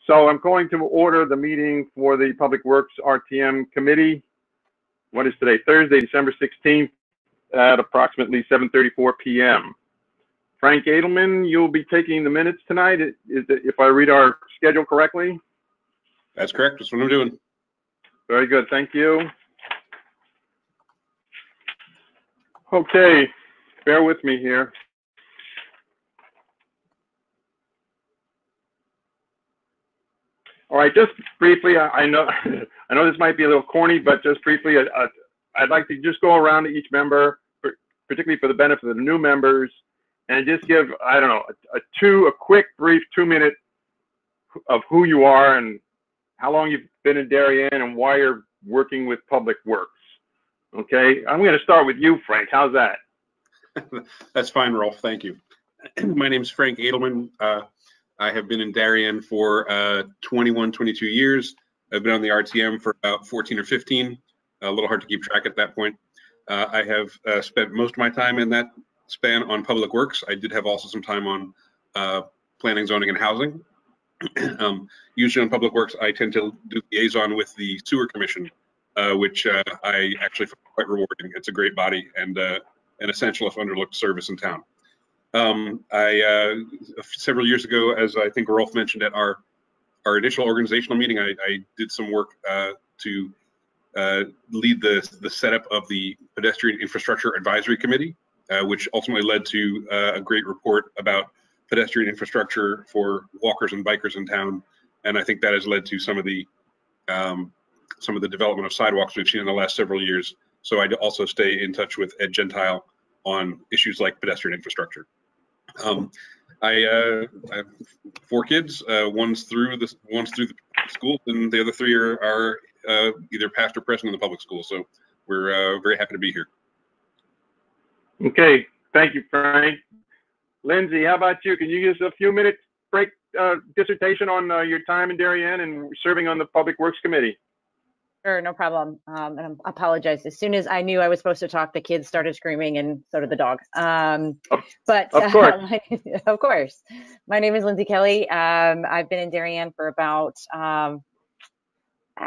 So I'm going to order the meeting for the Public Works RTM Committee. What is today? Thursday, December 16th at approximately 7:34 p.m. Frank Edelman, you'll be taking the minutes tonight, if I read our schedule correctly? That's correct. That's what I'm doing. Very good. Thank you. Okay, bear with me here. All right, just briefly, I know I know this might be a little corny, but just briefly, I'd like to just go around to each member, particularly for the benefit of the new members, and just give, I don't know, a quick, brief 2-minute of who you are and how long you've been in Darien and why you're working with Public Works. Okay, I'm going to start with you, Frank. How's that? That's fine, Rolf. Thank you. My name is Frank Edelman. I have been in Darien for 21, 22 years. I've been on the RTM for about 14 or 15. A little hard to keep track at that point. I have spent most of my time in that span on Public Works. I did have also some time on planning, zoning, and housing. Usually on Public Works, I tend to do liaison with the Sewer Commission, which I actually find quite rewarding. It's a great body and an essential if underlooked service in town. Several years ago, as I think Rolf mentioned at our initial organizational meeting, I did some work to lead the setup of the Pedestrian Infrastructure Advisory Committee, which ultimately led to a great report about pedestrian infrastructure for walkers and bikers in town. And I think that has led to some of the development of sidewalks we've seen in the last several years. So I also stay in touch with Ed Gentile on issues like pedestrian infrastructure. I have 4 kids. One's through the school, and the other 3 are either past or present in the public school. So we're very happy to be here. Okay, thank you, Frank. Lindsay, how about you? Can you give us a few minutes break dissertation on your time in Darien and serving on the Public Works Committee? Sure, no problem. And I apologize. As soon as I knew I was supposed to talk, the kids started screaming, and so did the dog. But of course. Of course. My name is Lindsay Kelly. I've been in Darien for about, I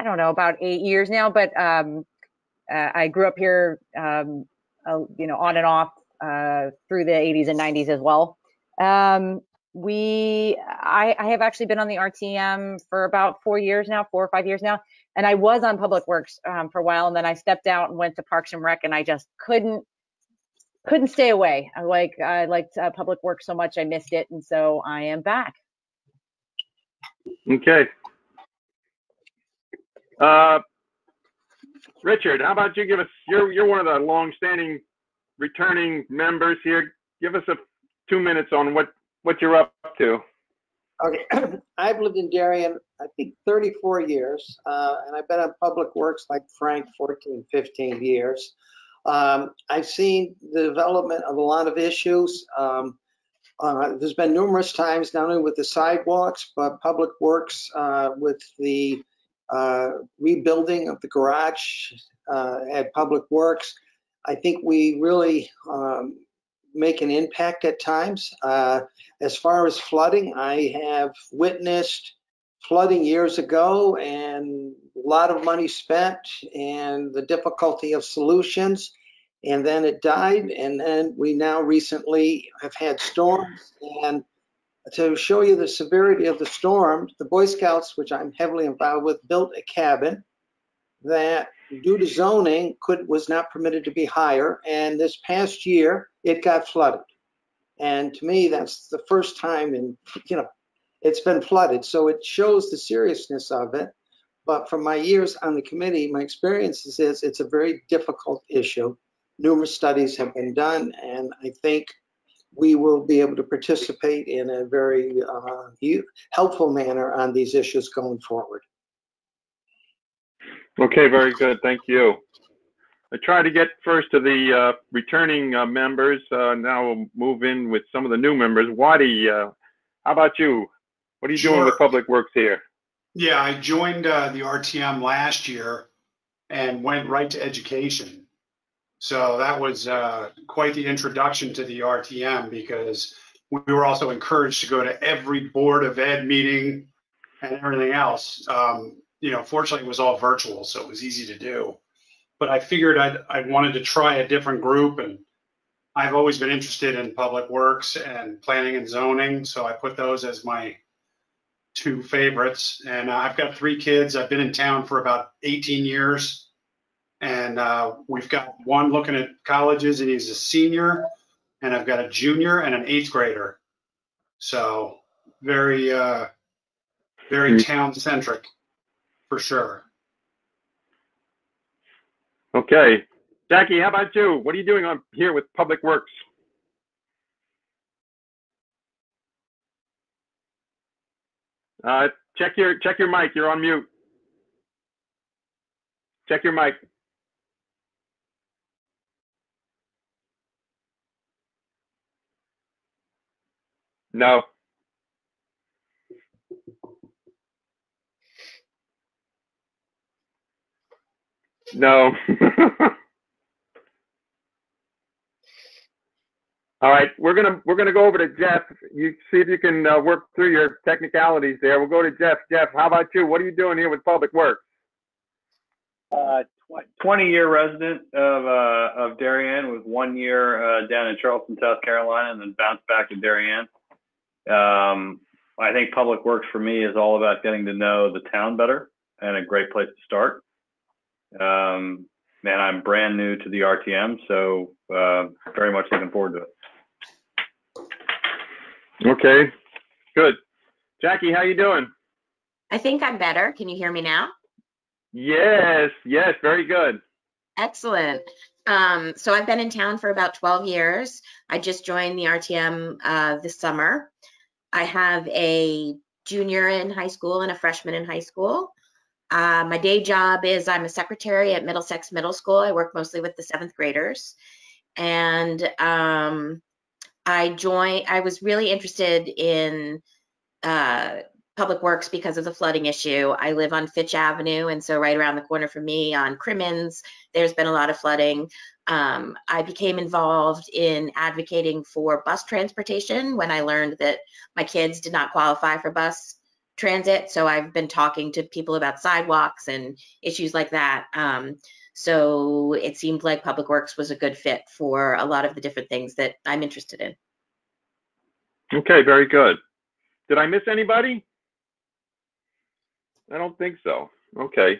don't know, about 8 years now. But I grew up here, on and off through the 80s and 90s as well. I have actually been on the RTM for about 4 or 5 years now. And I was on Public Works for a while, and then I stepped out and went to Parks and Rec, and I just couldn't stay away. I liked Public Works so much, I missed it, and so I am back. Okay. Richard, how about you give us? You're one of the long-standing returning members here. Give us 2 minutes on what you're up to. Okay, I've lived in Darien, I think 34 years, and I've been on Public Works like Frank, 14, 15 years. I've seen the development of a lot of issues. There's been numerous times, not only with the sidewalks, but Public Works with the rebuilding of the garage at Public Works. I think we really make an impact at times. As far as flooding, I have witnessed flooding years ago and a lot of money spent and the difficulty of solutions, and then it died, and then we now recently have had storms. And to show you the severity of the storm, the Boy Scouts, which I'm heavily involved with, built a cabin that due to zoning was not permitted to be higher, and this past year it got flooded. And to me, that's the first time it's been flooded. So it shows the seriousness of it. But from my years on the committee, my experiences is it's a very difficult issue. Numerous studies have been done, and I think we will be able to participate in a very helpful manner on these issues going forward. Okay, very good. Thank you. I try to get first to the returning members. Now we'll move in with some of the new members. Waddy, how about you? What are you doing with Public Works here? Yeah, I joined the RTM last year and went right to education. So that was quite the introduction to the RTM, because we were also encouraged to go to every Board of Ed meeting and everything else. Fortunately, it was all virtual, so it was easy to do. But I figured I wanted to try a different group, and I've always been interested in public works and planning and zoning, so I put those as my two favorites. And I've got 3 kids. I've been in town for about 18 years, and we've got one looking at colleges, and he's a senior, and I've got a junior and an 8th grader. So very town centric for sure. Okay. Jackie, how about you? What are you doing on here with Public Works? Check your mic. You're on mute. Check your mic. No. No. All right, we're gonna go over to Jeff. You see if you can work through your technicalities there. We'll go to Jeff. Jeff, how about you? What are you doing here with Public Works? 20-year resident of Darien, with 1 year down in Charleston, South Carolina, and then bounced back to Darien. I think Public Works for me is all about getting to know the town better, and a great place to start. And I'm brand new to the RTM, so very much looking forward to it. Okay, good. Jackie, how you doing? I think I'm better. Can you hear me now? Yes, very good. Excellent. So I've been in town for about 12 years. I just joined the RTM this summer. I have a junior in high school and a freshman in high school. My day job is I'm a secretary at Middlesex Middle School. I work mostly with the 7th graders. And I was really interested in Public Works because of the flooding issue. I live on Fitch Avenue, and so right around the corner from me on Crimmins, there's been a lot of flooding. I became involved in advocating for bus transportation when I learned that my kids did not qualify for bus transit. So I've been talking to people about sidewalks and issues like that. So it seemed like Public Works was a good fit for a lot of the different things that I'm interested in. Okay, very good. Did I miss anybody? I don't think so. Okay.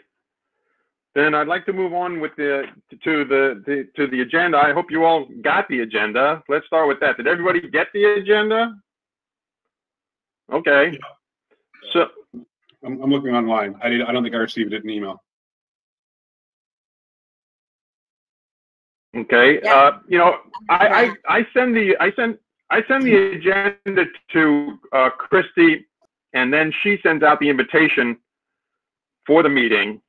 Then I'd like to move on with to the agenda. I hope you all got the agenda. Let's start with that. Did everybody get the agenda? Okay. Yeah. So I'm looking online. I don't think I received it in email. okay. Yeah. I send the agenda to Christy, and then she sends out the invitation for the meeting,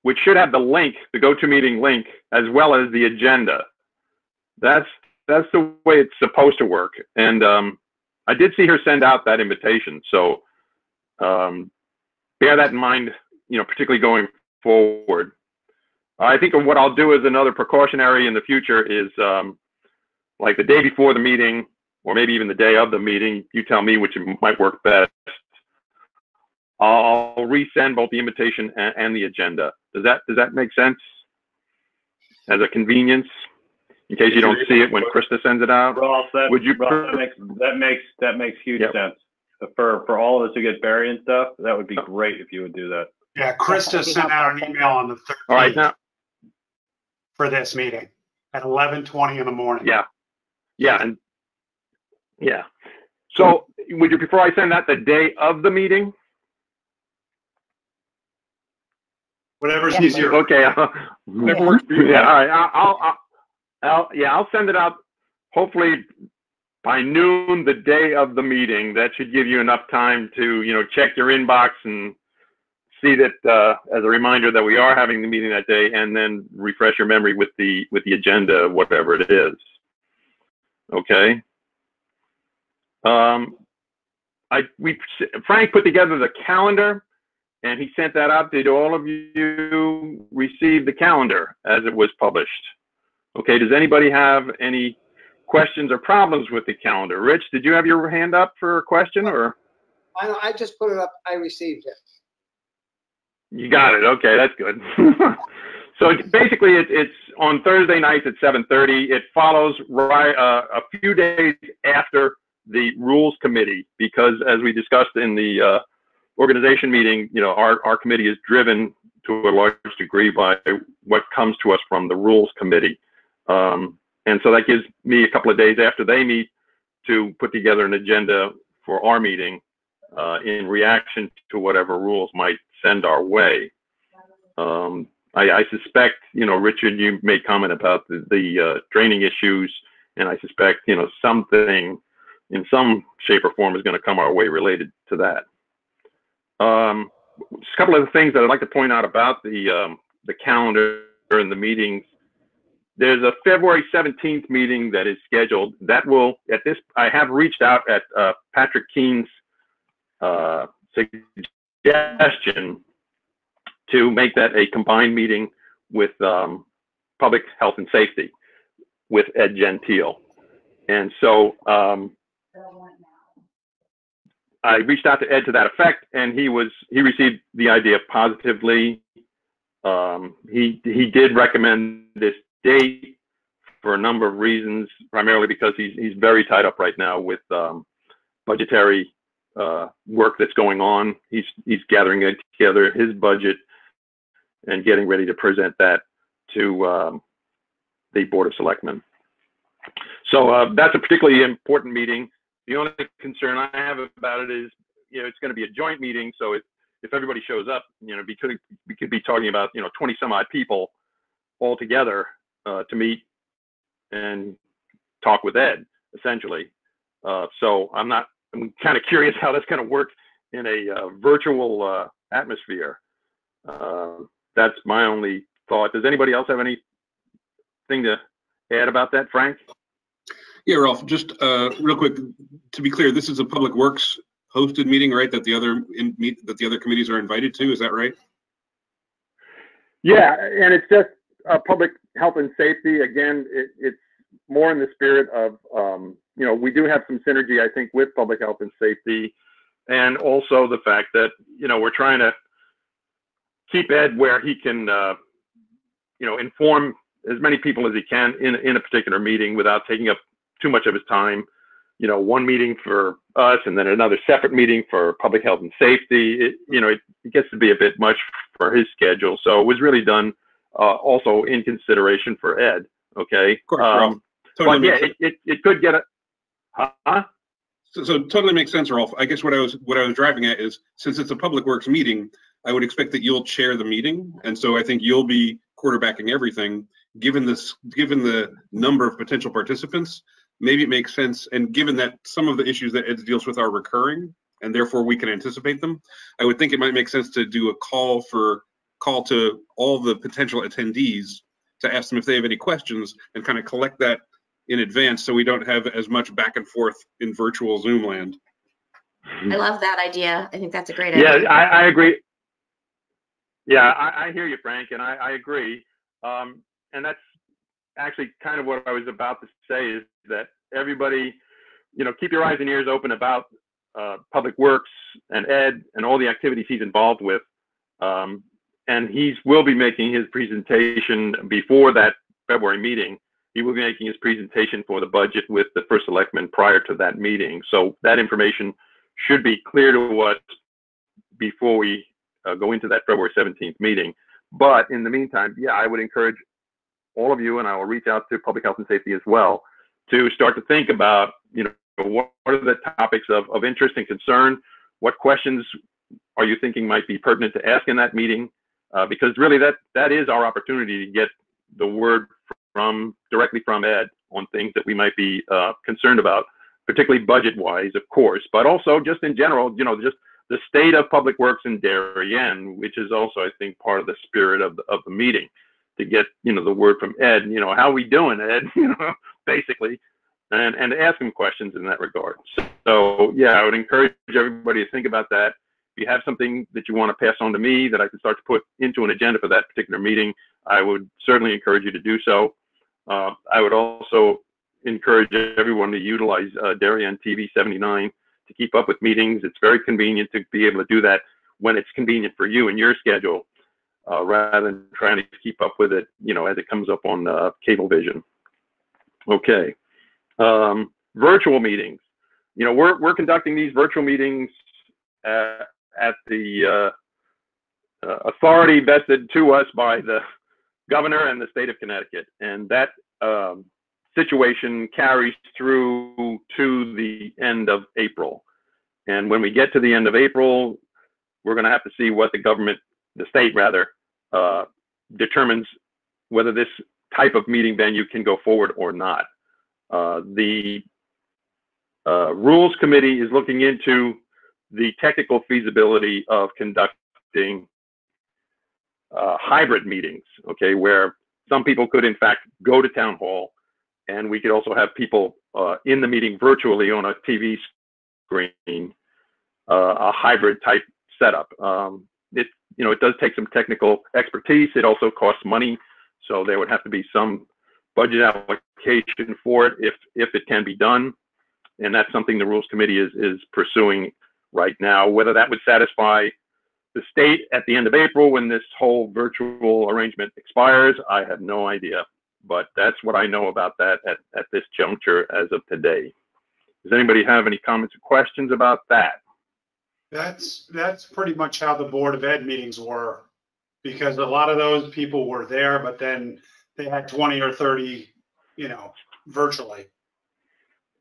which should have the link, the GoToMeeting link, as well as the agenda. That's the way it's supposed to work. And I did see her send out that invitation, so bear that in mind, particularly going forward. I think what I'll do as another precautionary in the future is like the day before the meeting, or maybe even the day of the meeting, you tell me which might work best. I'll resend both the invitation and the agenda. Does that make sense? As a convenience, in case you don't see it when Krista sends it out. Would you? That makes huge sense. For all of us who get buried and stuff, that would be great if you would do that. Yeah, Krista sent out an email on the 13th. All right, now for this meeting at 11:20 in the morning. Yeah. So would you prefer I send that the day of the meeting? Whatever's easier. Okay. Whatever works for you. Yeah. All right. I'll send it out hopefully by noon the day of the meeting. That should give you enough time to check your inbox and see that as a reminder that we are having the meeting that day, and then refresh your memory with the agenda, whatever it is. Okay. Frank put together the calendar, and he sent that out. Did all of you receive the calendar as it was published? Okay. Does anybody have any questions or problems with the calendar? Rich, did you have your hand up for a question or? I just put it up. I received it. You got it. Okay, that's good. So basically, it's on Thursday nights at 7:30. It follows right a few days after the Rules Committee, because as we discussed in the organization meeting, you know, our committee is driven to a large degree by what comes to us from the Rules Committee. And so that gives me a couple of days after they meet to put together an agenda for our meeting in reaction to whatever rules might send our way. I suspect, you know, Richard, you made comment about the draining issues, and I suspect, you know, something in some shape or form is going to come our way related to that. Just a couple of the things that I'd like to point out about the calendar and the meetings. There's a February 17th meeting that is scheduled. That will, at this, I have reached out at Patrick Keene's suggestion to make that a combined meeting with Public Health and Safety with Ed Gentile. And so I reached out to Ed to that effect, and he received the idea positively. He did recommend this date for a number of reasons, primarily because he's very tied up right now with budgetary work that's going on. He's gathering together his budget and getting ready to present that to the Board of Selectmen. So that's a particularly important meeting. The only concern I have about it is, you know, it's going to be a joint meeting. So if everybody shows up, you know, we could be talking about, you know, 20 some odd people all together to meet and talk with Ed, essentially. So I'm kind of curious how that's going to work in a virtual atmosphere. That's my only thought. Does anybody else have anything to add about that, Frank? Yeah, Ralph, just real quick, to be clear, this is a Public Works hosted meeting, right? That the other committees are invited to, is that right? Yeah, and it's just Public Health and Safety. Again, it's more in the spirit of, you know, we do have some synergy, I think, with Public Health and Safety, and also the fact that, you know, we're trying to keep Ed where he can, you know, inform as many people as he can in a particular meeting without taking up too much of his time. You know, one meeting for us and then another separate meeting for Public Health and Safety. You know, it gets to be a bit much for his schedule. So it was really done also in consideration for Ed. Okay. Of course, totally. But yeah, it could get a. Huh? So totally makes sense, Rolf. I guess what I was driving at is, since it's a Public Works meeting, I would expect that you'll chair the meeting, and so I think you'll be quarterbacking everything. Given the number of potential participants, maybe it makes sense, and given that some of the issues that Ed deals with are recurring, and therefore we can anticipate them, I would think it might make sense to do a call to all the potential attendees to ask them if they have any questions and kind of collect that in advance, so we don't have as much back and forth in virtual Zoom land. I love that idea. I think that's a great idea. Yeah, I agree. Yeah, I hear you, Frank, and I agree. And that's actually kind of what I was about to say, is that everybody, you know, keep your eyes and ears open about Public Works and Ed and all the activities he's involved with. And he will be making his presentation before that February meeting. He will be making his presentation for the budget with the first selectman prior to that meeting. So that information should be clear to us before we go into that February 17th meeting. But in the meantime, yeah, I would encourage all of you, and I will reach out to Public Health and Safety as well, to start to think about, you know, what are the topics of interest and concern? What questions are you thinking might be pertinent to ask in that meeting? Because really that is our opportunity to get the word directly from Ed on things that we might be concerned about, particularly budget-wise, of course, but also just in general, you know, just the state of Public Works in Darien, which is also, I think, part of the spirit of the meeting, to get, you know, the word from Ed, you know, how we doing, Ed, you know, basically, and ask him questions in that regard. So yeah, I would encourage everybody to think about that. If you have something that you want to pass on to me that I can start to put into an agenda for that particular meeting, I would certainly encourage you to do so. I would also encourage everyone to utilize Darien TV 79 to keep up with meetings. It's very convenient to be able to do that when it's convenient for you and your schedule, rather than trying to keep up with it, you know, as it comes up on Cablevision. Okay. Virtual meetings. You know, we're conducting these virtual meetings at the authority vested to us by the governor and the state of Connecticut, and that situation carries through to the end of April. And when we get to the end of April, we're going to have to see what the government, the state rather, determines whether this type of meeting venue can go forward or not. The Rules Committee is looking into the technical feasibility of conducting hybrid meetings, okay, where some people could in fact go to town hall, and we could also have people in the meeting virtually on a TV screen, a hybrid type setup. You know, it does take some technical expertise. It also costs money, so there would have to be some budget allocation for it if it can be done, and that's something the Rules Committee is pursuing right now. Whether that would satisfy the state at the end of April when this whole virtual arrangement expires, I have no idea, but that's what I know about that at this juncture as of today. Does anybody have any comments or questions about that? That's pretty much how the Board of Ed meetings were, because a lot of those people were there, but then they had 20 or 30, you know, virtually.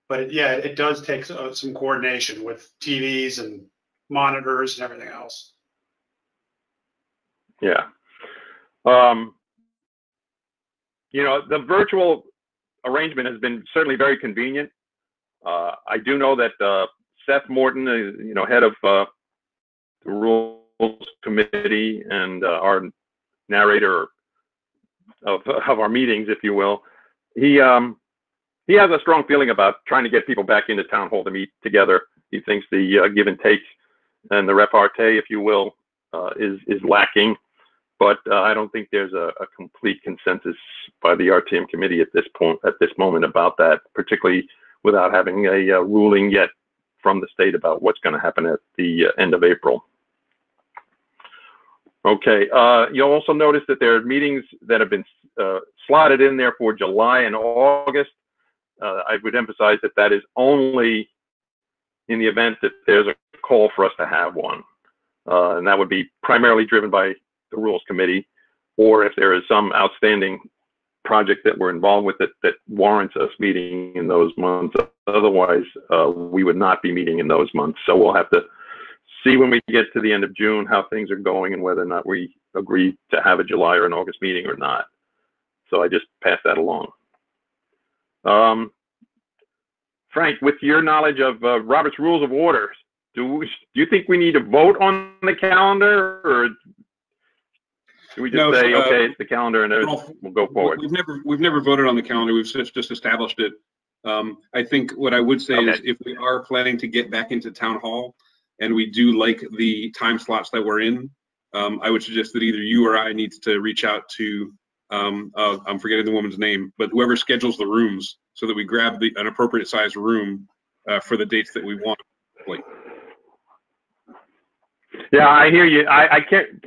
But yeah, it does take some coordination with TVs and monitors and everything else. Yeah. You know, the virtual arrangement has been certainly very convenient. I do know that Seth Morton, you know, head of the Rules Committee and our narrator of our meetings, if you will, he has a strong feeling about trying to get people back into town hall to meet together. He thinks the give and take and the repartee, if you will, is lacking. But I don't think there's a complete consensus by the RTM committee at this moment about that, particularly without having a ruling yet from the state about what's going to happen at the end of April. Okay, you'll also notice that there are meetings that have been slotted in there for July and August. I would emphasize that that is only in the event that there's a call for us to have one. And that would be primarily driven by the Rules Committee, or if there is some outstanding project that we're involved with that warrants us meeting in those months. Otherwise, we would not be meeting in those months. So we'll have to see when we get to the end of June how things are going and whether or not we agree to have a July or an August meeting or not. So I just pass that along. Frank, with your knowledge of Robert's Rules of Order, do you think we need to vote on the calendar, or do we just say, okay, it's the calendar and we'll go forward? We've never voted on the calendar. We've just established it. I think what I would say is if we are planning to get back into town hall and we do like the time slots that we're in, I would suggest that either you or I needs to reach out to, I'm forgetting the woman's name, but whoever schedules the rooms so that we grab an appropriate size room for the dates that we want. Yeah, I hear you. I can't,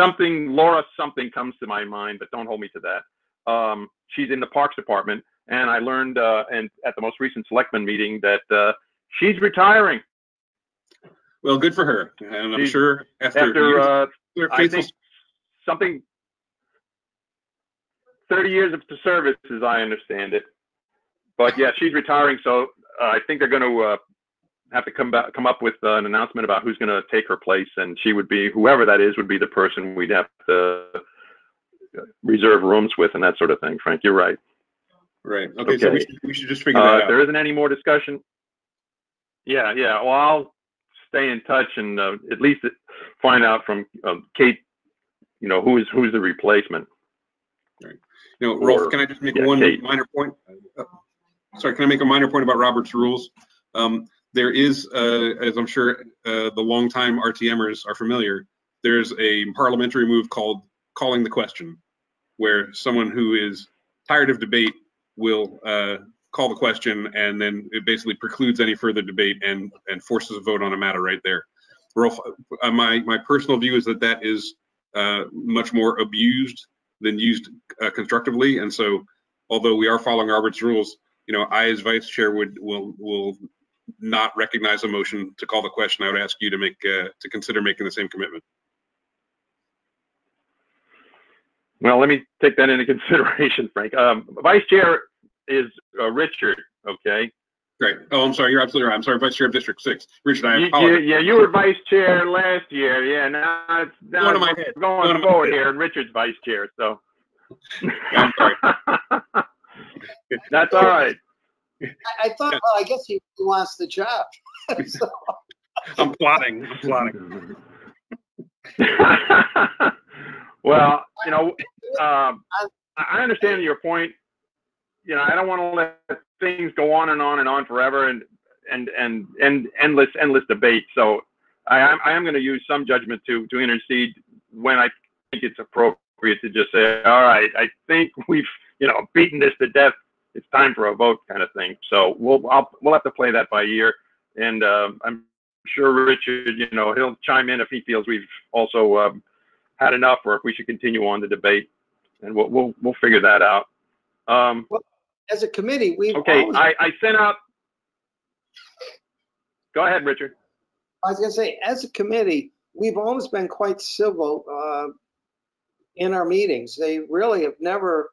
Laura something comes to my mind, but don't hold me to that. She's in the Parks Department, and I learned and at the most recent selectmen meeting that she's retiring. Well, good for her. And I'm sure after I think something 30 years of service, as I understand it. But yeah, she's retiring, so I think they're going to have to come up with an announcement about who's going to take her place, and she would be, whoever that is, would be the person we'd have to reserve rooms with and that sort of thing. Frank, you're right. Right. Okay. So we should just figure that out. There isn't any more discussion. Yeah. Well, I'll stay in touch and at least find out from Kate, you know, who's the replacement. Right. You know, Rolf, can I just make one minor point? Sorry, can I make a minor point about Robert's Rules? There is, as I'm sure the longtime RTMers are familiar, there's a parliamentary move called calling the question, where someone who is tired of debate will call the question, and then it basically precludes any further debate and forces a vote on a matter right there. Rolf, my personal view is that that is much more abused than used constructively, and so although we are following Robert's rules, I as vice chair will not recognize a motion to call the question. I would ask you to consider making the same commitment. Well, let me take that into consideration, Frank. Vice chair is Richard, okay? Great. Oh, I'm sorry. You're absolutely right. I'm sorry, Vice Chair of District 6. Richard, I apologize. Yeah, you were vice chair last year. Yeah, now it's going forward here, and Richard's vice chair, so. I'm sorry. That's all right. I thought, well, I guess he wants the job. So. I'm plotting. Well, I understand your point. I don't want to let things go on and on and on forever and endless debate. So I am going to use some judgment to intercede when I think it's appropriate to just say, all right, I think we've beaten this to death. It's time for a vote, kind of thing. So we'll have to play that by ear, and I'm sure Richard, he'll chime in if he feels we've also had enough, or if we should continue on the debate, and we'll figure that out. Well, as a committee, we've always... I sent out. Go ahead, Richard. I was going to say, as a committee, we've always been quite civil in our meetings. They really have never.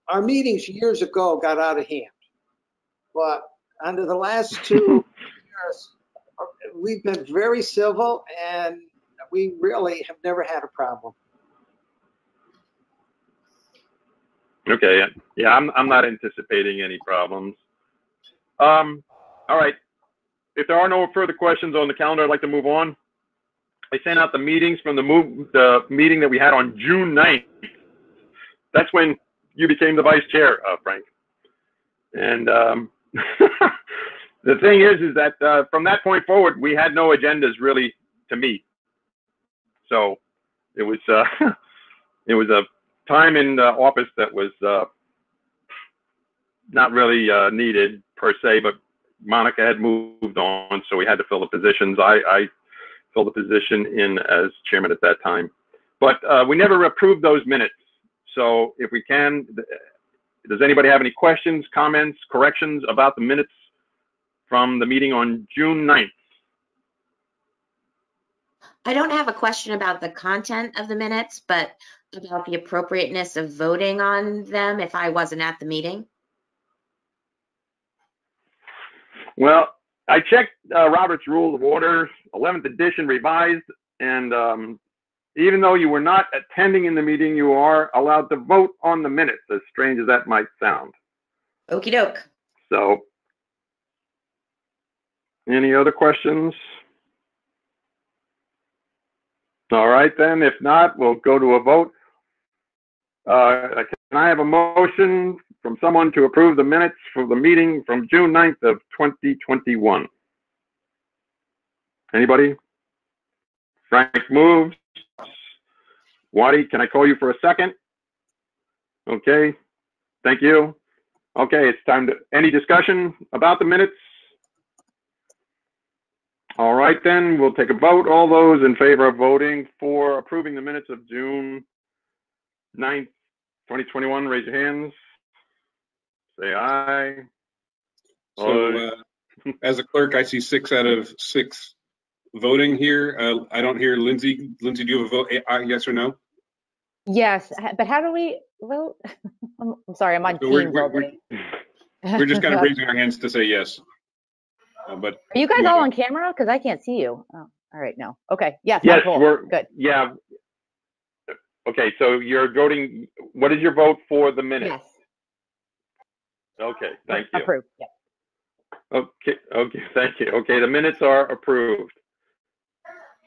Our meetings years ago got out of hand, but under the last 2 years, we've been very civil, and we really have never had a problem. Okay, yeah, I'm not anticipating any problems. All right, if there are no further questions on the calendar, I'd like to move on. I sent out the meetings from the meeting that we had on June 9th. That's when you became the vice chair, Frank. And the thing is that from that point forward, we had no agendas really to meet. So it was a time in office that was not really needed per se, but Monica had moved on, so we had to fill the positions. I filled the position in as chairman at that time, but we never approved those minutes. So if we can, does anybody have any questions, comments, corrections about the minutes from the meeting on June 9th? I don't have a question about the content of the minutes, but about the appropriateness of voting on them if I wasn't at the meeting. Well, I checked Robert's Rules of Order, 11th edition revised, and even though you were not attending in the meeting, you are allowed to vote on the minutes, as strange as that might sound. Okie doke. So, any other questions? All right, then. If not, we'll go to a vote. Can I have a motion from someone to approve the minutes for the meeting from June 9th of 2021? Anybody? Frank moves. Waddy, can I call you for a second? Okay, thank you. Okay, it's time to, any discussion about the minutes? All right, then, we'll take a vote. All those in favor of voting for approving the minutes of June 9th, 2021, raise your hands. Say aye. So, as a clerk, I see 6 out of 6 voting here. I don't hear Lindsay. Lindsay, do you have a vote? Yes or no? Yes, but how do we vote? I'm sorry, I'm on Teams. We're just kind of raising our hands to say yes. But are you guys all on camera? Because I can't see you. Oh, all right, no. Okay, yes, yes, we're good. Yeah. Okay, so you're voting. What is your vote for the minutes? Yes. Okay, thank you. Approved. Yep. Okay, thank you. Okay, the minutes are approved.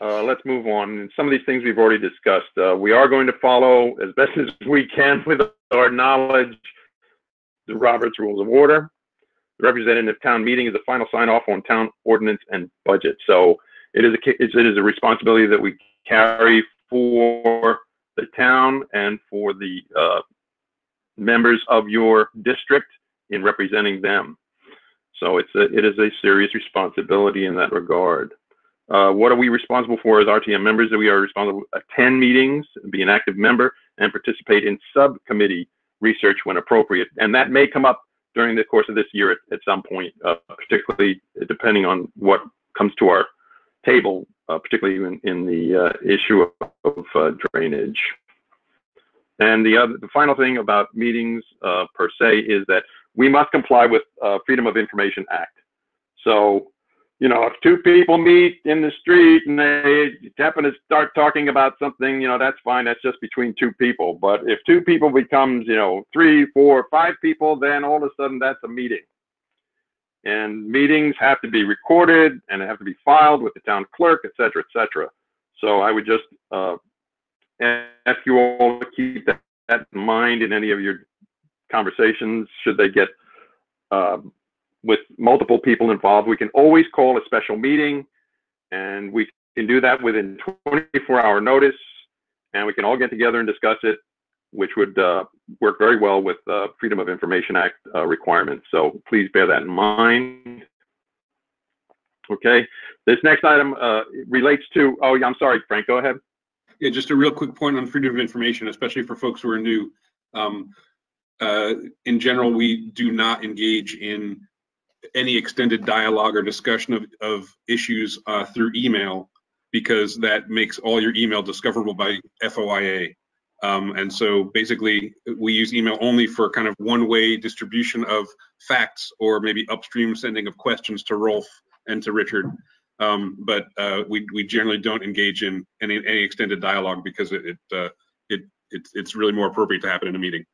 Let's move on. Some of these things we've already discussed. We are going to follow as best as we can with our knowledge the Robert's Rules of Order. The representative town meeting is the final sign-off on town ordinance and budget. So it is a responsibility that we carry for the town and for the members of your district in representing them. So it is a serious responsibility in that regard. What are we responsible for as RTM members? We are responsible to attend meetings, be an active member, and participate in subcommittee research when appropriate. And that may come up during the course of this year at some point, particularly depending on what comes to our table, particularly in the issue of drainage. And the final thing about meetings per se is that we must comply with Freedom of Information Act. So, you know, if two people meet in the street and they happen to start talking about something, you know, that's fine. That's just between two people. But if two people becomes, you know, 3, 4, 5 people, then all of a sudden that's a meeting. And meetings have to be recorded and they have to be filed with the town clerk, et cetera, et cetera. So I would just ask you all to keep that in mind in any of your conversations. Should they get with multiple people involved, we can always call a special meeting, and we can do that within 24-hour notice, and we can all get together and discuss it, which would work very well with Freedom of Information Act requirements. So please bear that in mind. Okay, this next item relates to, oh yeah, I'm sorry, Frank, go ahead. Yeah, just a real quick point on freedom of information, especially for folks who are new. In general, we do not engage in any extended dialogue or discussion of issues through email, because that makes all your email discoverable by FOIA. And so basically we use email only for kind of one-way distribution of facts, or maybe upstream sending of questions to Rolf and to Richard. But we generally don't engage in any extended dialogue, because it's really more appropriate to happen in a meeting.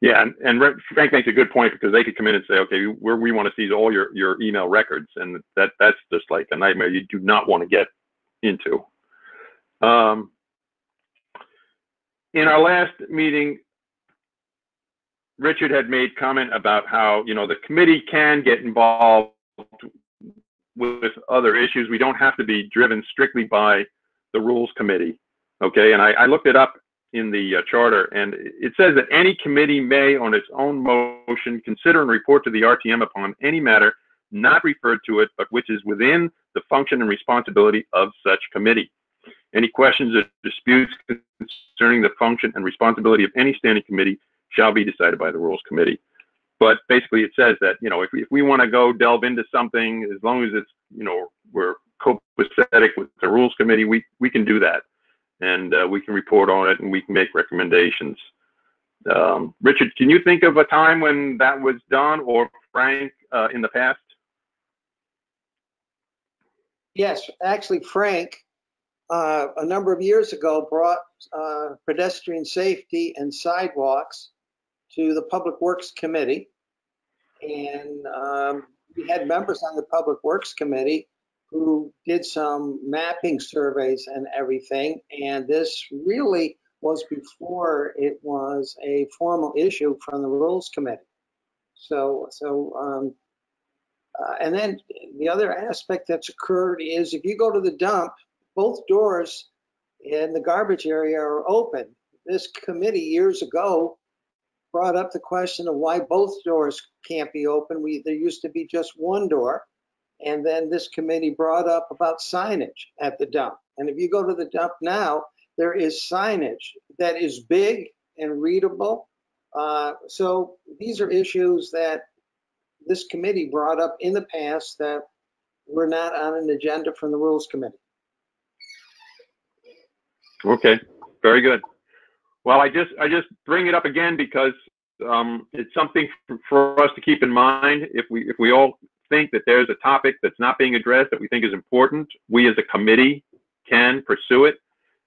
Yeah, and Frank makes a good point, because they could come in and say, okay, we want to seize all your email records, and that's just like a nightmare you do not want to get into. In our last meeting, Richard had made comment about how, you know, the committee can get involved with other issues. We don't have to be driven strictly by the Rules Committee, okay? And I looked it up in the charter, and it says that any committee may, on its own motion, consider and report to the RTM upon any matter not referred to it, but which is within the function and responsibility of such committee. Any questions or disputes concerning the function and responsibility of any standing committee shall be decided by the Rules Committee. But basically it says that, you know, if we want to go delve into something, as long as it's, you know, we're copacetic with the Rules Committee, we can do that. And we can report on it, and we can make recommendations. Richard, can you think of a time when that was done, or Frank, in the past? Yes, actually, Frank, a number of years ago, brought pedestrian safety and sidewalks to the Public Works Committee. And we had members on the Public Works Committee who did some mapping surveys and everything. And this really was before it was a formal issue from the Rules Committee. And then the other aspect that's occurred is, if you go to the dump, both doors in the garbage area are open. This committee years ago brought up the question of why both doors can't be open. There used to be just one door. And then this committee brought up about signage at the dump. And if you go to the dump now, there is signage that is big and readable. So these are issues that this committee brought up in the past that were not on an agenda from the Rules Committee. Okay, very good. Well, I just bring it up again because it's something for us to keep in mind. If we all think that there's a topic that's not being addressed that we think is important, we as a committee can pursue it,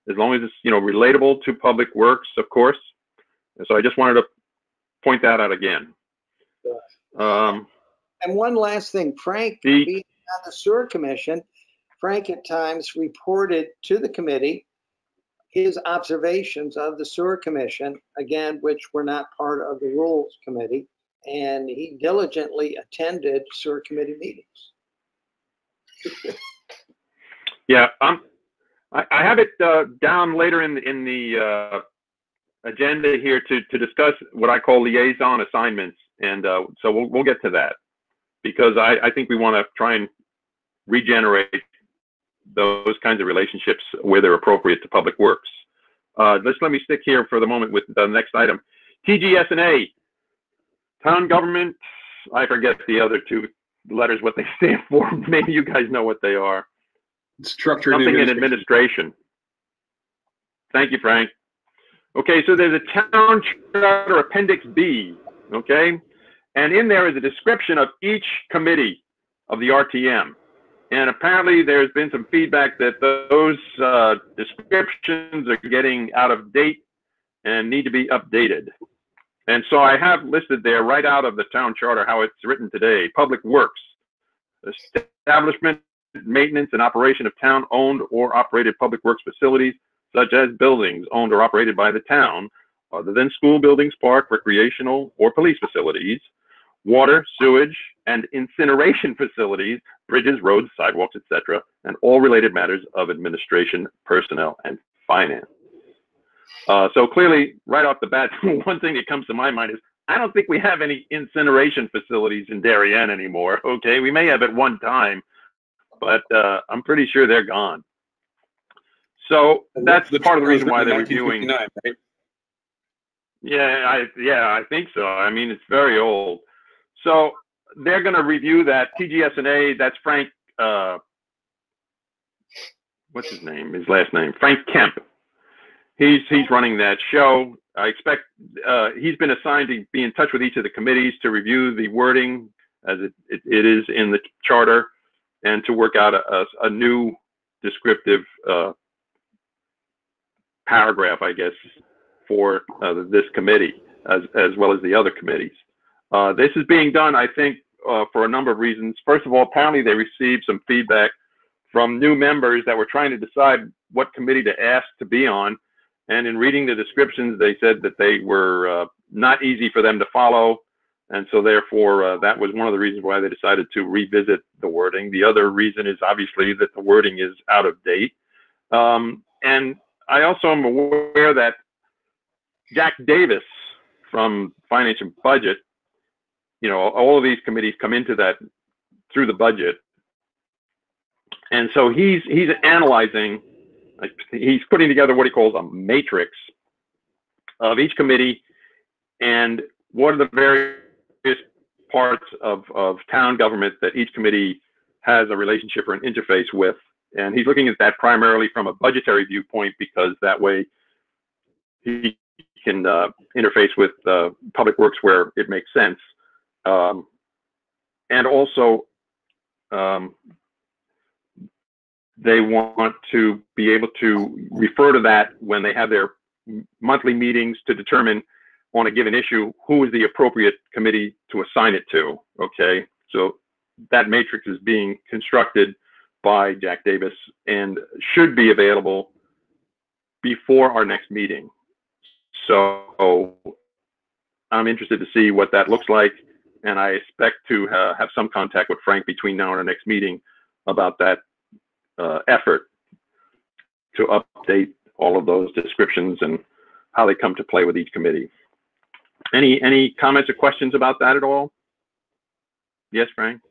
as long as it's, you know, relatable to Public Works, of course. And so I just wanted to point that out again. And one last thing, Frank, being on the Sewer Commission, Frank at times reported to the committee his observations of the Sewer Commission, again, which were not part of the Rules Committee, and he diligently attended Sewer Committee meetings. Yeah, I have it down later in the agenda here to discuss what I call liaison assignments. And so we'll get to that, because I think we want to try and regenerate those kinds of relationships where they're appropriate to Public Works. Let me stick here for the moment with the next item. TGS&A, town government. I forget the other two letters, what they stand for. Maybe you guys know what they are. Structure Something in administration. Thank you, Frank. Okay, so there's a town charter appendix B, okay? And in there is a description of each committee of the RTM. And apparently there's been some feedback that those descriptions are getting out of date and need to be updated. And so I have listed there right out of the town charter how it's written today. Public Works, establishment, maintenance, and operation of town-owned or operated public works facilities, such as buildings owned or operated by the town, other than school buildings, park, recreational, or police facilities, water, sewage, and incineration facilities, bridges, roads, sidewalks, etc., and all related matters of administration, personnel, and finance. So clearly, right off the bat, one thing that comes to my mind is I don't think we have any incineration facilities in Darien anymore. Okay, we may have at one time, but I'm pretty sure they're gone. So that's part of the reason why they're reviewing. Right? Yeah, I think so. I mean, it's very old. So they're going to review that TGS&A. That's Frank. What's his name? His last name, Frank Kemp. He's running that show. I expect he's been assigned to be in touch with each of the committees to review the wording as it is in the charter, and to work out a new descriptive paragraph, I guess, for this committee as well as the other committees. This is being done, I think, for a number of reasons. First of all, apparently they received some feedback from new members that were trying to decide what committee to ask to be on. And in reading the descriptions, they said that they were not easy for them to follow. And so therefore, that was one of the reasons why they decided to revisit the wording. The other reason is obviously that the wording is out of date. And I also am aware that Jack Davis from Finance and Budget, you know, all of these committees come into that through the budget. And so he's analyzing, he's putting together what he calls a matrix of each committee and what are the various parts of town government that each committee has a relationship or an interface with. And he's looking at that primarily from a budgetary viewpoint, because that way he can interface with Public Works where it makes sense. And also, they want to be able to refer to that when they have their monthly meetings to determine on a given issue who is the appropriate committee to assign it to. Okay, so that matrix is being constructed by Jack Davis and should be available before our next meeting. So I'm interested to see what that looks like, and I expect to have some contact with Frank between now and our next meeting about that effort to update all of those descriptions and how they come to play with each committee. Any comments or questions about that at all? Yes, Frank?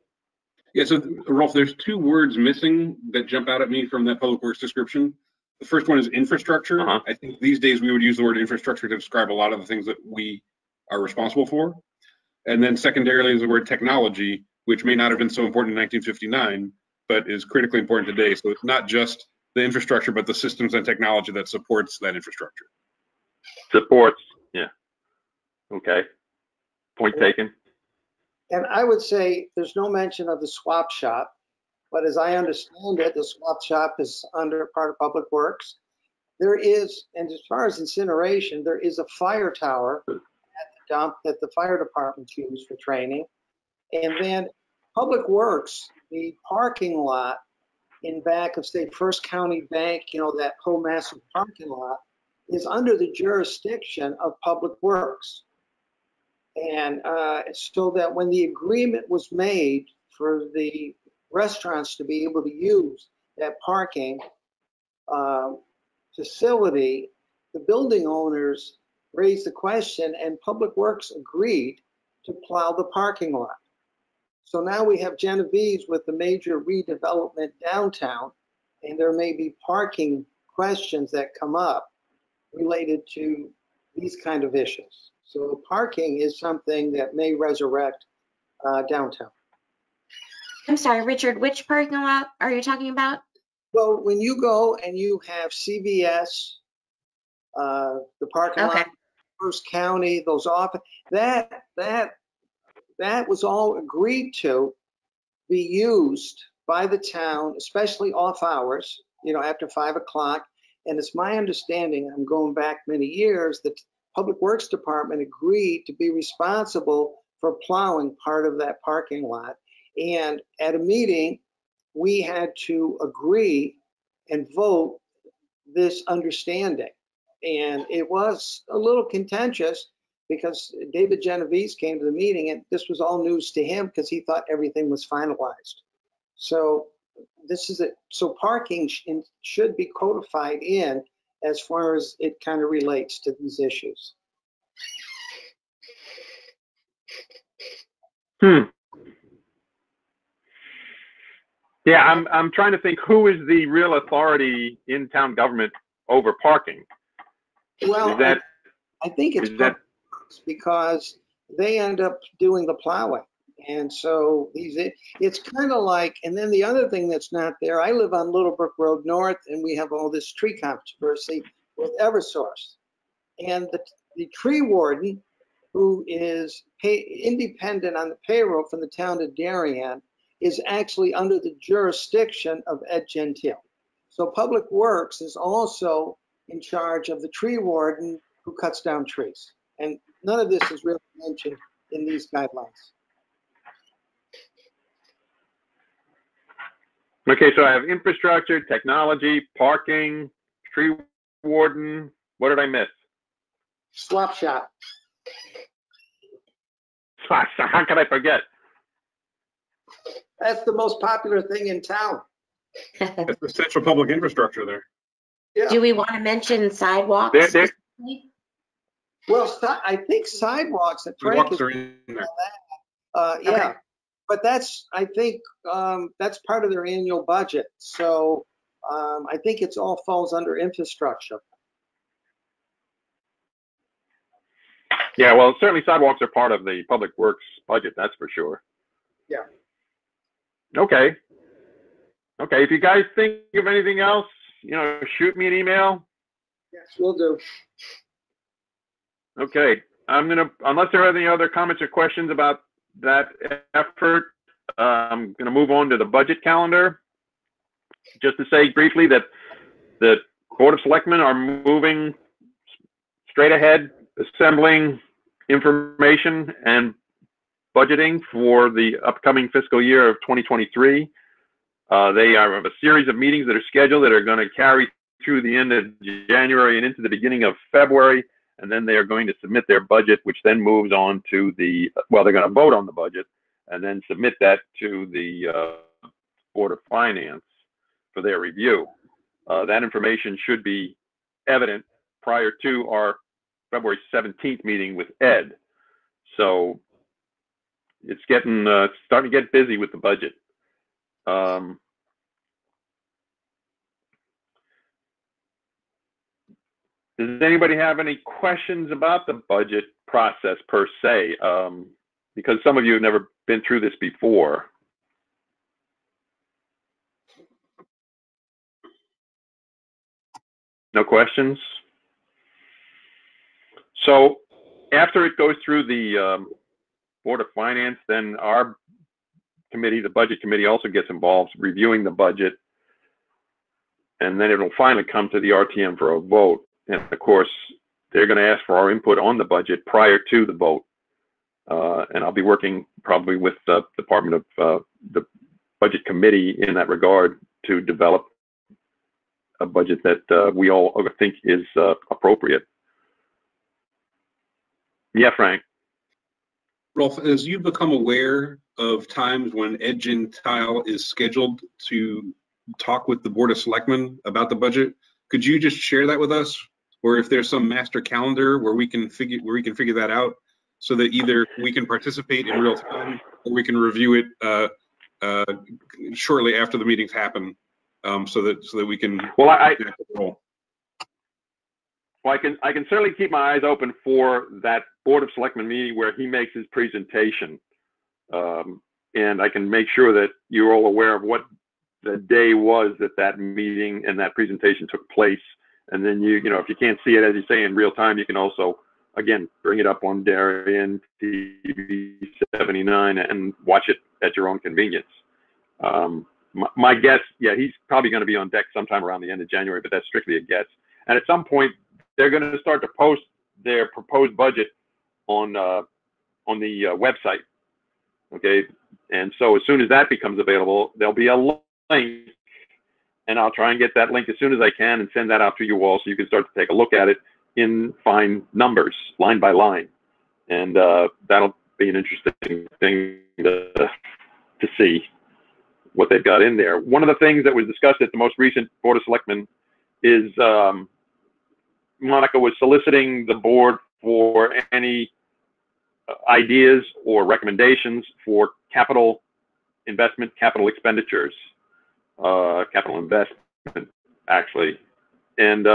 Yeah, so Rolf, there's two words missing that jump out at me from that Public Works description. The first one is infrastructure. I think these days we would use the word infrastructure to describe a lot of the things that we are responsible for. And then secondarily is the word technology, which may not have been so important in 1959, but is critically important today. So it's not just the infrastructure, but the systems and technology that supports that infrastructure. Supports, yeah. Okay, point taken. And I would say there's no mention of the swap shop, but as I understand it, the swap shop is under part of Public Works. There is, and as far as incineration, there is a fire tower at the dump that the fire department used for training. And then Public Works, the parking lot in back of, say, First County Bank, you know, that whole massive parking lot, is under the jurisdiction of Public Works. And so that when the agreement was made for the restaurants to be able to use that parking facility, the building owners raised the question, and Public Works agreed to plow the parking lot. So now we have Genovese with the major redevelopment downtown, and there may be parking questions that come up related to these kind of issues. So parking is something that may resurrect downtown. I'm sorry, Richard, which parking lot are you talking about? Well, when you go and you have CVS, the parking Okay. lot, First County, those office, that was all agreed to be used by the town, especially off hours, you know, after 5 o'clock. And it's my understanding, I'm going back many years, that Public Works Department agreed to be responsible for plowing part of that parking lot. And at a meeting, we had to agree and vote this understanding. And it was a little contentious because David Genovese came to the meeting and this was all news to him because he thought everything was finalized. So this is it. So parking should be codified in as far as it kind of relates to these issues. Yeah, I'm trying to think who is the real authority in town government over parking. Well, is that, I think it's because they end up doing the plowing. And so it's kind of like, and then the other thing that's not there, I live on Little Brook Road North and we have all this tree controversy with Eversource. And the tree warden, who is independent on the payroll from the town of Darien, is actually under the jurisdiction of Ed Gentile. So Public Works is also in charge of the tree warden who cuts down trees. And none of this is really mentioned in these guidelines. Okay, so I have infrastructure, technology, parking, tree warden. What did I miss? Swap shop. How can I forget? That's the most popular thing in town. That's the central public infrastructure there. Yeah. Do we want to mention sidewalks? Well, I think sidewalks that Frank Sidewalks is are in there. yeah, Okay. but I think that's part of their annual budget. So I think it's all falls under infrastructure. Yeah, well, certainly sidewalks are part of the Public Works budget, that's for sure. Yeah. Okay. Okay, if you guys think of anything else, you know, shoot me an email. Yes, we'll do. Okay, unless there are any other comments or questions about that effort, I'm gonna move on to the budget calendar. Just to say briefly that the Board of Selectmen are moving straight ahead, assembling information and budgeting for the upcoming fiscal year of 2023. They have a series of meetings that are scheduled that are going to carry through the end of January and into the beginning of February, and then they are going to submit their budget, which then moves on to well, they're going to vote on the budget and then submit that to the Board of Finance for their review. That information should be evident prior to our February 17th meeting with Ed. So it's getting starting to get busy with the budget. Does anybody have any questions about the budget process per se? Because some of you have never been through this before. No questions? So after it goes through the Board of Finance, then our committee, the Budget Committee, also gets involved reviewing the budget. And then it'll finally come to the RTM for a vote. And of course, they're going to ask for our input on the budget prior to the vote. And I'll be working probably with the Department of the Budget Committee in that regard to develop a budget that we all think is appropriate. Yeah, Frank. Rolf, as you become aware of times when Ed Gentile is scheduled to talk with the Board of Selectmen about the budget, could you just share that with us? or if there's some master calendar where we can figure that out, so that either we can participate in real time or we can review it shortly after the meetings happen, so that we can. Well, I can certainly keep my eyes open for that Board of Selectmen meeting where he makes his presentation, and I can make sure that you're all aware of what the day was that meeting and that presentation took place. And then you know, if you can't see it, as you say, in real time, you can also, again, bring it up on Darien TV 79 and watch it at your own convenience. My guess, yeah, he's probably going to be on deck sometime around the end of January, but that's strictly a guess. And at some point, they're going to start to post their proposed budget on the website. Okay, and so as soon as that becomes available, there'll be a link, and I'll try and get that link as soon as I can and send that out to you all so you can start to take a look at it in fine numbers, line by line. And that'll be an interesting thing to see what they've got in there. One of the things that was discussed at the most recent Board of Selectmen is Monica was soliciting the board for any ideas or recommendations for capital investment, capital expenditures, capital investment, actually. And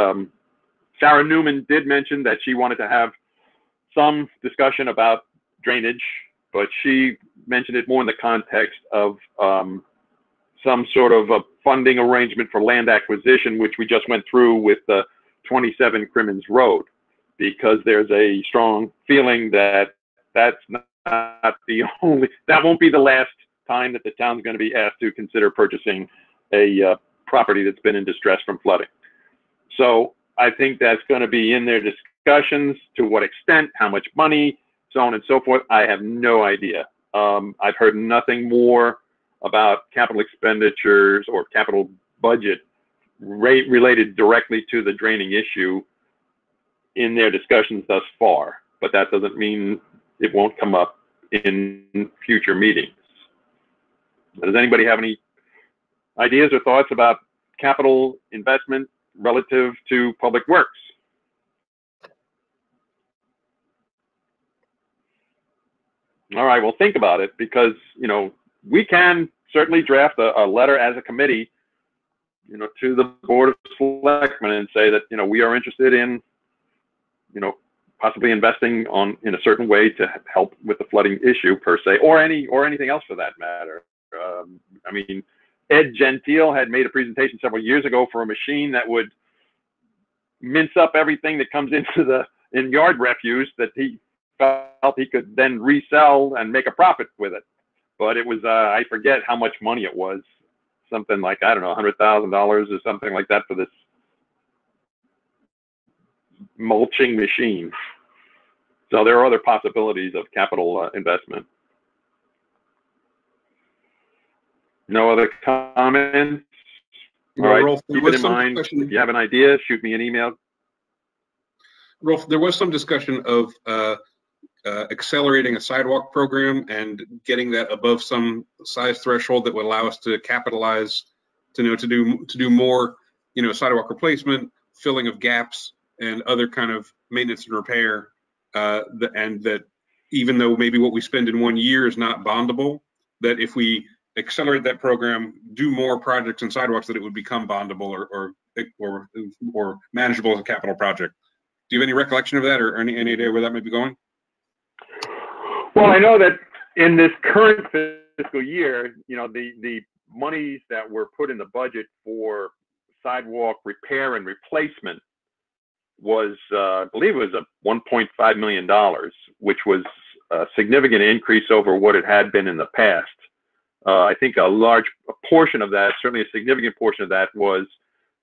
Sarah Newman did mention that she wanted to have some discussion about drainage, but she mentioned it more in the context of some sort of a funding arrangement for land acquisition, which we just went through with 27 Crimmins Road, because there's a strong feeling that that's not the only, that won't be the last time that the town's going to be asked to consider purchasing a property that's been in distress from flooding. So I think that's going to be in their discussions. To what extent, how much money, so on and so forth, I have no idea. I've heard nothing more about capital expenditures or capital budget related directly to the draining issue in their discussions thus far, but that doesn't mean it won't come up in future meetings. Does anybody have any ideas or thoughts about capital investment relative to public works? All right, well, think about it, because, you know, we can certainly draft a letter as a committee, you know, to the Board of Selectmen and say that, you know, we are interested in, you know, possibly investing in a certain way to help with the flooding issue per se, or anything else for that matter. I mean, Ed Gentile had made a presentation several years ago for a machine that would mince up everything that comes into in yard refuse that he felt he could then resell and make a profit with it. But it was, I forget how much money it was, something like, I don't know, $100,000 or something like that for this mulching machine. So there are other possibilities of capital investment. No other comments? All right, Rolf, keep it in mind. If you have an idea, shoot me an email. Rolf, there was some discussion of accelerating a sidewalk program and getting that above some size threshold that would allow us to capitalize to do more, you know, sidewalk replacement, filling of gaps, and other kind of maintenance and repair. And that even though maybe what we spend in 1 year is not bondable, that if we accelerate that program, do more projects and sidewalks, that it would become bondable or manageable as a capital project. Do you have any recollection of that, or any idea where that might be going? Well, I know that in this current fiscal year, you know, the monies that were put in the budget for sidewalk repair and replacement was, I believe it was $1.5 million, which was a significant increase over what it had been in the past. I think a large portion of that, certainly a significant portion of that, was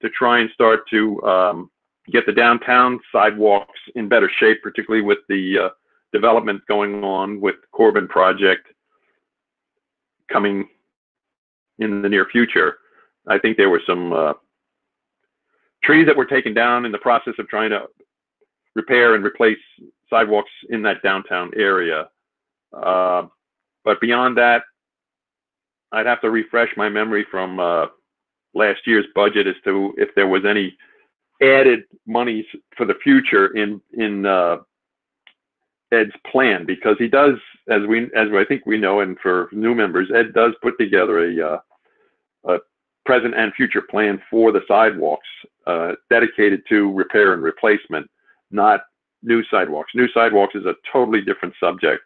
to try and start to get the downtown sidewalks in better shape, particularly with the development going on with the Corbin project coming in the near future. I think there were some trees that were taken down in the process of trying to repair and replace sidewalks in that downtown area. But beyond that, I'd have to refresh my memory from last year's budget as to if there was any added monies for the future in Ed's plan, because he does, as I think we know, and for new members, Ed does put together a present and future plan for the sidewalks, dedicated to repair and replacement, not new sidewalks. New sidewalks is a totally different subject,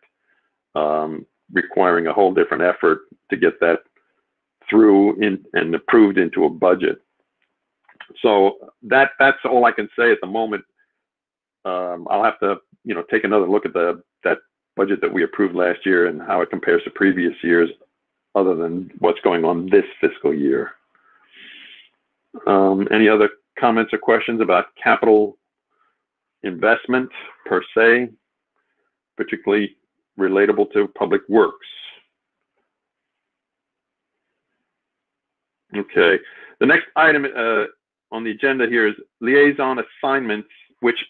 requiring a whole different effort to get that through and approved into a budget. So that's all I can say at the moment. I'll have to, take another look at that budget that we approved last year and how it compares to previous years, other than what's going on this fiscal year. Any other comments or questions about capital investment per se, particularly relatable to public works? Okay, the next item on the agenda here is liaison assignments, which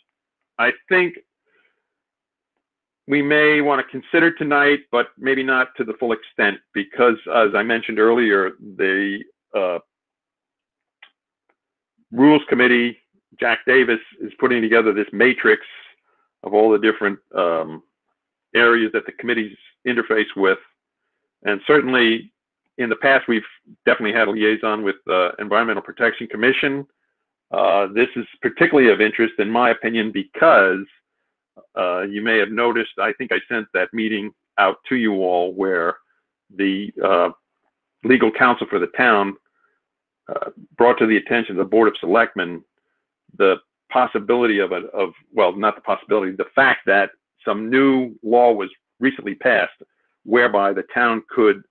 I think we may want to consider tonight, but maybe not to the full extent, because as I mentioned earlier, the Rules Committee, Jack Davis, is putting together this matrix of all the different areas that the committees interface with. And certainly in the past, we've definitely had a liaison with Environmental Protection Commission. This is particularly of interest, in my opinion, because you may have noticed, I think I sent that meeting out to you all, where the legal counsel for the town brought to the attention of the Board of Selectmen the possibility well, not the possibility, the fact that some new law was recently passed whereby the town could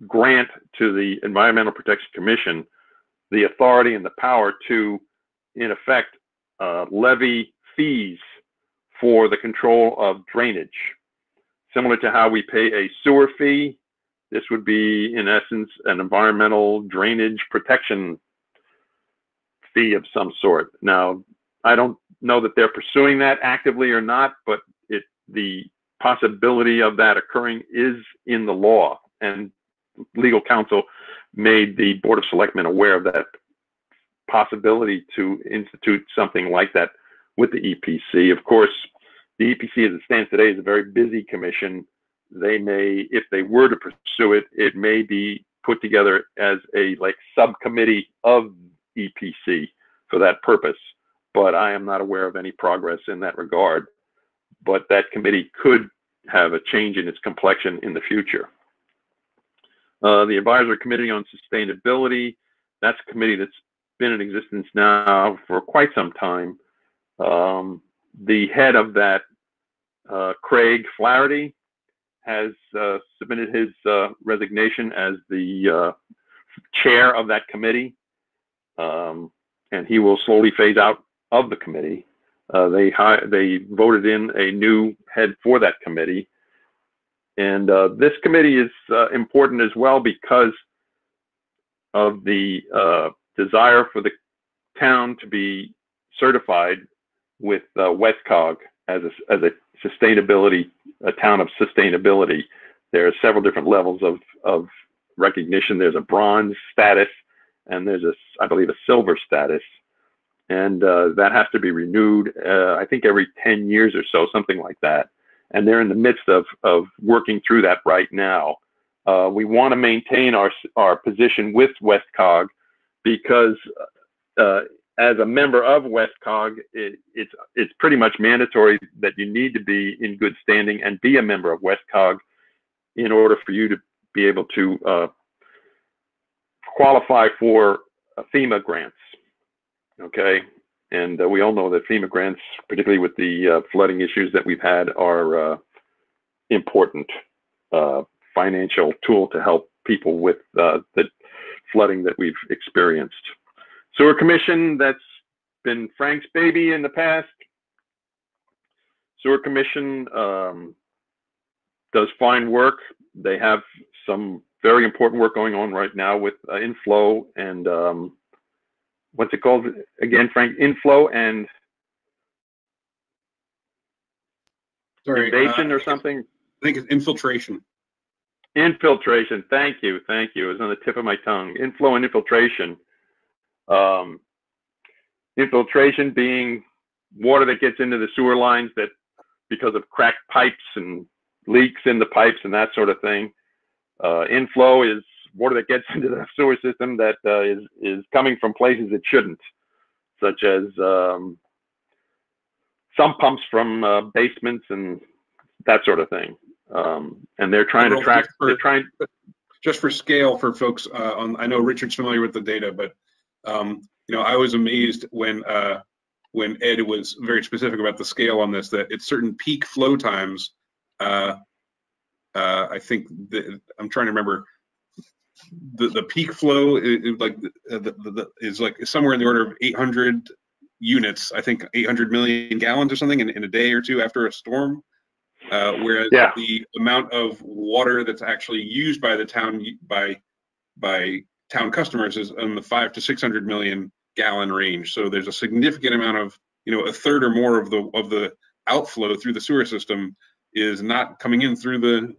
grant to the Environmental Protection Commission the authority and the power to, in effect, levy fees for the control of drainage. Similar to how we pay a sewer fee, this would be, in essence, an environmental drainage protection fee of some sort. Now, I don't know that they're pursuing that actively or not, but the possibility of that occurring is in the law, and legal counsel made the Board of Selectmen aware of that possibility to institute something like that with the EPC. Of course, the EPC as it stands today is a very busy commission. They may, if they were to pursue it, it may be put together as a subcommittee of EPC for that purpose. But I am not aware of any progress in that regard. But that committee could have a change in its complexion in the future. The Advisory Committee on Sustainability, that's a committee that's been in existence now for quite some time. The head of that, Craig Flaherty, has submitted his resignation as the chair of that committee, and he will slowly phase out of the committee. They voted in a new head for that committee, and this committee is important as well because of the desire for the town to be certified with WestCog as a sustainability, a town of sustainability. There are several different levels of recognition. There's a bronze status, and there's I believe, a silver status, and that has to be renewed. I think every 10 years or so, something like that. And they're in the midst of working through that right now. We want to maintain our position with WestCog because as a member of WestCog, it's pretty much mandatory that you need to be in good standing and be a member of WestCog in order for you to be able to qualify for FEMA grants. Okay, and we all know that FEMA grants, particularly with the flooding issues that we've had, are important financial tool to help people with the flooding that we've experienced. Sewer Commission, that's been Frank's baby in the past. Sewer Commission does fine work. They have some very important work going on right now with inflow and what's it called again, Frank? Inflow and invasion or something? I think it's infiltration. Infiltration. Thank you. Thank you. It was on the tip of my tongue. Inflow and infiltration. Infiltration being water that gets into the sewer lines that because of cracked pipes and leaks in the pipes and that sort of thing. Inflow is water that gets into the sewer system that is coming from places it shouldn't, such as some pumps from basements and that sort of thing. And they're trying to track. Just for scale for folks I know Richard's familiar with the data, but I was amazed when Ed was very specific about the scale on this, that at certain peak flow times, I think I'm trying to remember the peak flow is like somewhere in the order of 800 units, I think 800 million gallons or something in a day or two after a storm. Whereas the amount of water that's actually used by the town by town customers is in the 500 to 600 million gallon range. So there's a significant amount of, a third or more of the outflow through the sewer system is not coming in through the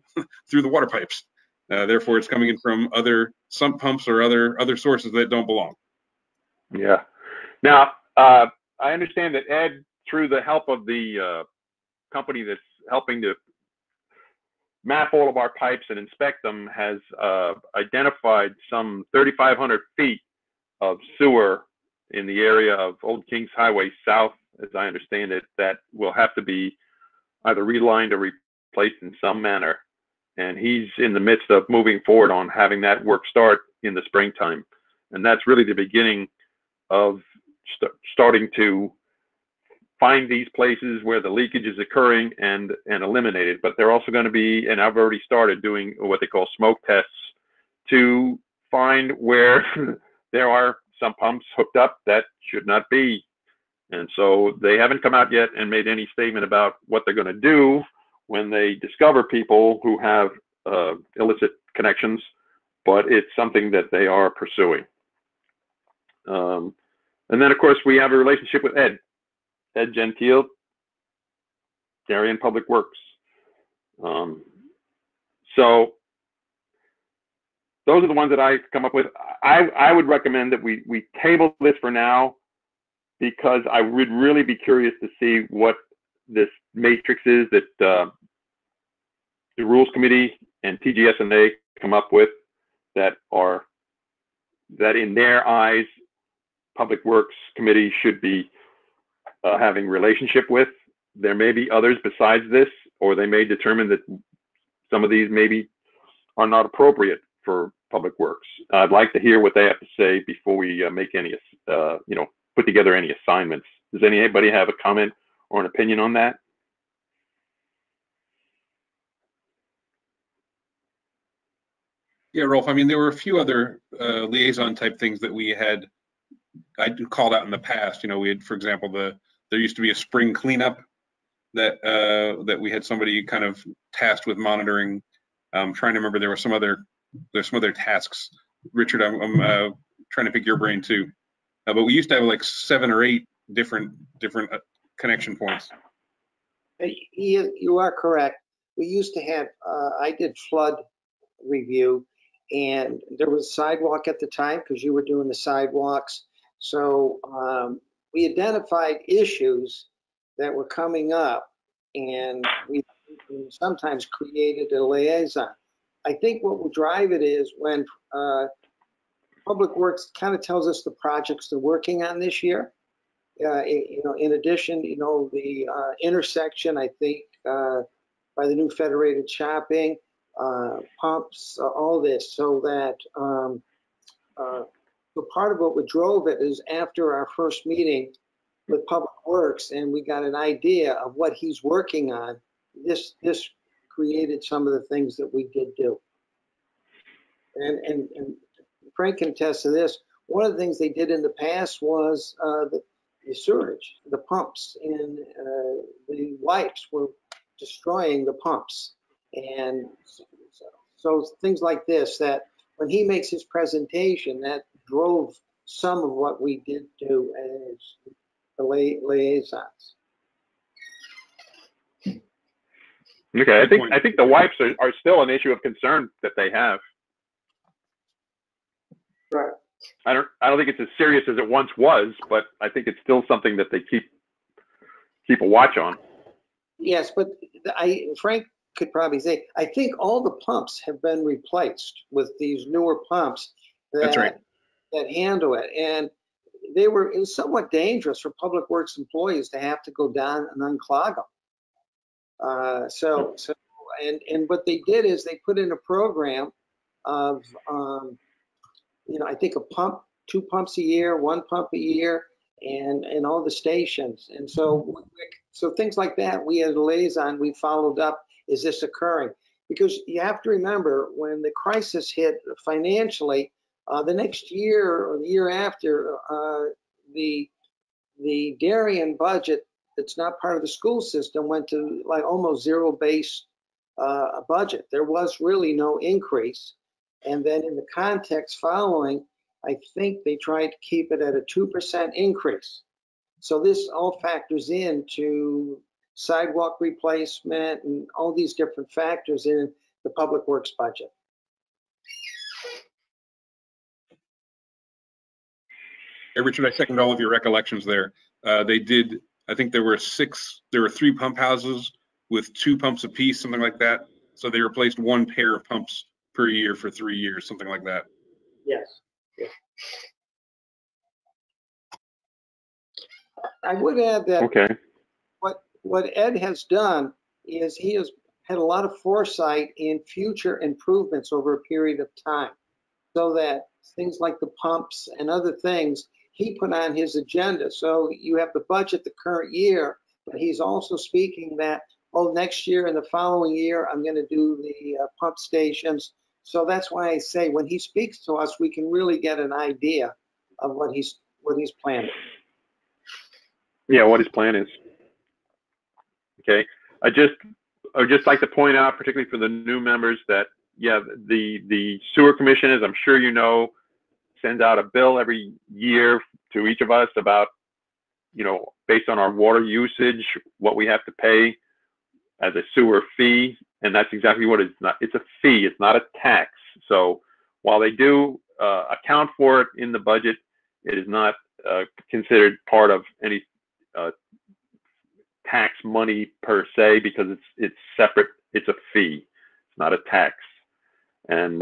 water pipes. Therefore, it's coming in from other sump pumps or other sources that don't belong. Yeah. Now, I understand that Ed, through the help of the company that's helping to map all of our pipes and inspect them, has identified some 3,500 feet of sewer in the area of Old Kings Highway South, as I understand it, that will have to be either relined or replaced in some manner. And he's in the midst of moving forward on having that work start in the springtime. And that's really the beginning of starting to find these places where the leakage is occurring and eliminate it. But they're also going to be, and I've already started doing what they call smoke tests to find where there are some pumps hooked up that should not be. And so they haven't come out yet and made any statement about what they're going to do when they discover people who have illicit connections, but it's something that they are pursuing. And then, of course, we have a relationship with Ed Gentile, Darien Public Works. So those are the ones that I come up with. I would recommend that we table this for now, because I would really be curious to see what this matrix is that the Rules Committee and TGS&A come up with that in their eyes, Public Works Committee should be having relationship with. There may be others besides this, or they may determine that some of these maybe are not appropriate for Public Works. I'd like to hear what they have to say before we make any, put together any assignments. Does anybody have a comment or an opinion on that? Yeah, Rolf, I mean, there were a few other liaison type things that I called out in the past. We had, for example, there used to be a spring cleanup that we had somebody kind of tasked with monitoring. I'm trying to remember, there's some other tasks. Richard, I'm trying to pick your brain too. But we used to have like 7 or 8 different connection points. You are correct. We used to have, I did flood review, and there was a sidewalk at the time because you were doing the sidewalks. So we identified issues that were coming up, and we sometimes created a liaison. I think what will drive it is when Public Works kind of tells us the projects they're working on this year. In addition, the intersection, I think, by the new federated shopping, pumps, all this, so that so part of what drove it is after our first meeting with Public Works, and we got an idea of what he's working on. This created some of the things that we did do. And Frank can attest to this. One of the things they did in the past was the sewage, the pumps, and the wipes were destroying the pumps. And so things like this, that when he makes his presentation, that drove some of what we did do as the liaisons. Okay, I think the wipes are still an issue of concern that they have. Right. I don't think it's as serious as it once was, but I think it's still something that they keep a watch on. Yes, but Frank could probably say, I think all the pumps have been replaced with these newer pumps That's right. that handle it. And it was somewhat dangerous for Public Works employees to have to go down and unclog them. And what they did is they put in a program of, I think a pump, 2 pumps a year, 1 pump a year, and all the stations. And so things like that, we as a liaison, we followed up, is this occurring? Because you have to remember, when the crisis hit financially, the next year or the year after, the Darien budget that's not part of the school system went to like almost zero-based budget. There was really no increase. And then in the context following, I think they tried to keep it at a 2% increase. So this all factors into sidewalk replacement and all these different factors in the Public Works budget. Hey, Richard, I second all of your recollections there. They did, I think there were 3 pump houses with 2 pumps apiece, something like that. So they replaced 1 pair of pumps per year for 3 years, something like that. Yes. Yeah. I would add that Okay. what Ed has done is he has had a lot of foresight in future improvements over a period of time, so that things like the pumps and other things he put on his agenda. So you have the budget the current year, but he's also speaking that, oh, next year and the following year, I'm going to do the pump stations. So that's why I say when he speaks to us, we can really get an idea of what he's planning. Yeah, what his plan is. Okay. I would just like to point out, particularly for the new members, that yeah, the sewer commission, as I'm sure you know, sends out a bill every year to each of us about, based on our water usage, what we have to pay as a sewer fee. And that's exactly what it's not. It's a fee. It's not a tax. So while they do account for it in the budget, it is not considered part of any tax money per se, because it's separate. It's a fee. It's not a tax. And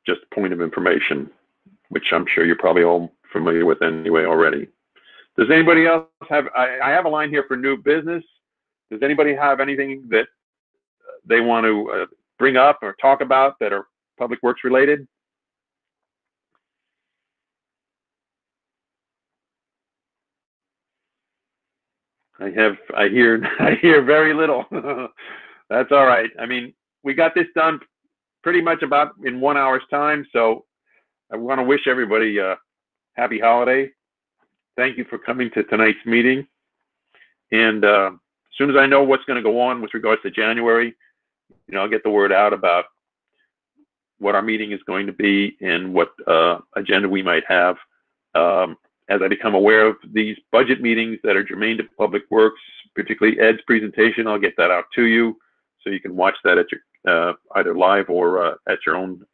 just a point of information, which I'm sure you're probably all familiar with anyway already. Does anybody else have, I have a line here for new business. Does anybody have anything that they want to bring up or talk about that are Public Works related? I hear very little. That's all right. I mean, we got this done pretty much about in 1 hour's time. So I want to wish everybody a happy holiday. Thank you for coming to tonight's meeting. And as soon as I know what's going to go on with regards to January, I'll get the word out about what our meeting is going to be and what agenda we might have. As I become aware of these budget meetings that are germane to Public Works, particularly Ed's presentation, I'll get that out to you so you can watch that at your either live or at your own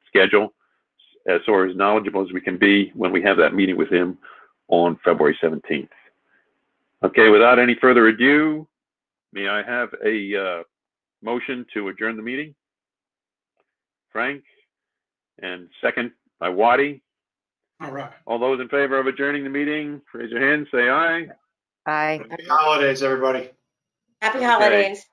schedule, as knowledgeable as we can be when we have that meeting with him on February 17th. Okay, without any further ado, may I have a motion to adjourn the meeting? Frank, and second by Waddy. All right. All those in favor of adjourning the meeting, raise your hand, say aye. Aye. Happy holidays, everybody. Happy holidays.